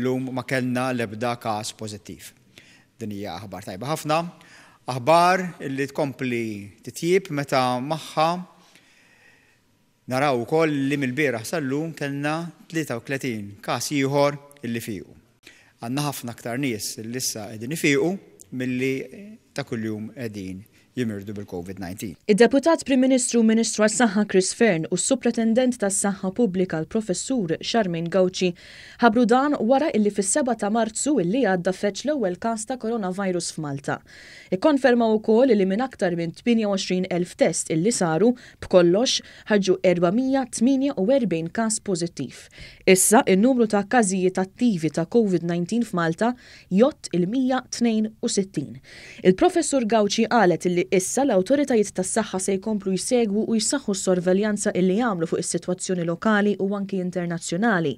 llum ma kellna l-ebda każ pożittiv. Din hija aħbar tajba ħafna, aħbar li tkompli titjib meta magħha naraw ukoll li mill-bieraħ sal-lum kellna 33 każ ieħor illi fiequ. Għandna ħafna aktar nies li issa qegħdin ifiequ milli ta' kuljum qegħdin jimirdu bil-COVID-19. Id-Deputat Prim Ministru Ministru għas-Saħħa Chris Fearn u s-Supretendent tas-Saħħa Pubblika l-Professur Charmaine Gauci ħabru dan wara illi fis-7 ta' Marzu illi għadda feċ l-ewwel każ ta' coronavirus f'Malta. Ikkonfermaw ukoll li minn aktar minn 28,000 test illi saru b'kollox ħarġu 448 każ pożittiv. Issa in-numru ta' każijiet attivi ta' COVID-19 f'Malta jott il-162. Il-Professur Gauci qalet illi issa l-awtoritajiet tas-saħħa se jkomplu jsegwu u jsaħħu s-sorveljanza illi jagħmlu fuq is-sitwazzjoni lokali u anki internazzjonali.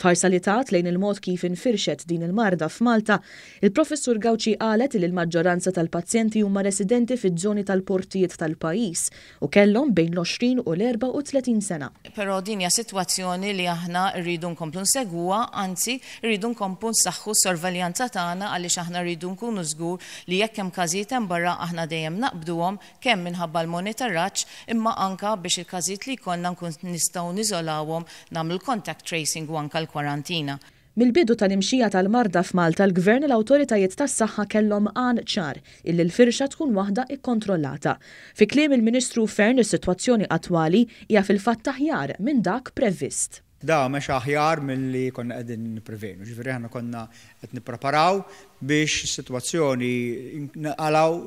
F'ħarsa li tat lejn il-mod kif infirxet din il-marda f'Malta, il-Professur Gauci qalet li l-maġġoranza tal-pazjenti huma residenti fiż-żoni tal-portijiet tal-pajjiż u kellhom bejn l-20 u l-34 sena. Però din hija sitwazzjoni li aħna rridu nkomplu nsegwuha, anzi rridu nkomplu nsaħħu s-sorveljanza tagħna għaliex aħna rridu nkunu żgur li jekk hemm każijiet hemm barra aħna dejjem naqbduhom kemm minħabba l-monitoraġġ imma anka biex il-każijiet li jkollna nkun nistgħu niżolawhom nagħmlu contact tracing u anke l-kwarantina. Mill-bidu tal-imxija tal-marda f'Malta l-Gvern l-awtoritajiet tas-saħħa kellhom għan ċar illi l-firxa tkun waħda ikkontrollata. Fi kliem il-Ministru Fearn is-sitwazzjoni attwali hija fil-fatt aħjar minn dak previst. Da mex aħjar milli konna qegħdin nipprevenu. Ġifieri aħna konna qed nippreparaw biex is-sitwazzjoni nqalgħu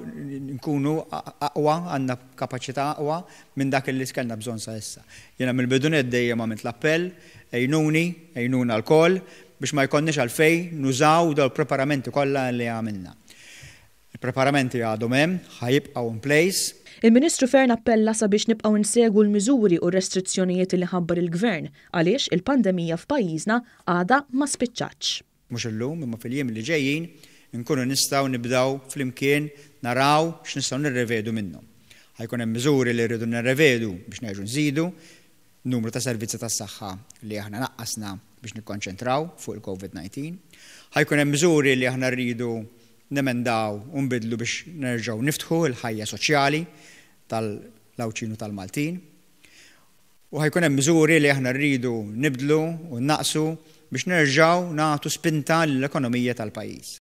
nkunu aqwa, għandna kapaċità aqwa minn dak li kellna bżonn sa issa. Jiena mill-bidunet dejjem għamilt l-appell għajnuna l-koll biex ma jkollniex għalfejn nużaw dawn il-preparamenti kollha li għamilna. Il-preparamenti għadhom hemm, ħajibqgħu in place. Il-Ministru Fearn appella sabiex nibqgħu nsegwu l-miżuri u r-restrizzjonijiet li ħabbar il-Gvern għaliex il-pandemija f'pajjiżna għadha ma spiċċatx. Mhux illum imma fil-jiem li ġejjin nkunu nistgħu nibdew flimkien naraw x'nistgħu nirrevedu minnhom. Ħajkun hemm miżuri li rridu nirrevedu biex nerġgħu nżidu numru ta' servizzi tas-saħħa li aħna naqqasna biex nikkonċentraw fuq il-COVID-19. Ħajkun hemm miżuri li aħna rridu nemendaw u nbidlu biex nerġgħu niftħu l-ħajja soċjali tal-Lawċin u tal-Maltin. U ħajkun hemm miżuri li aħna rridu nibdlu u naqsu biex nerġgħu nagħtu spinta l-ekonomija tal-pajjiż.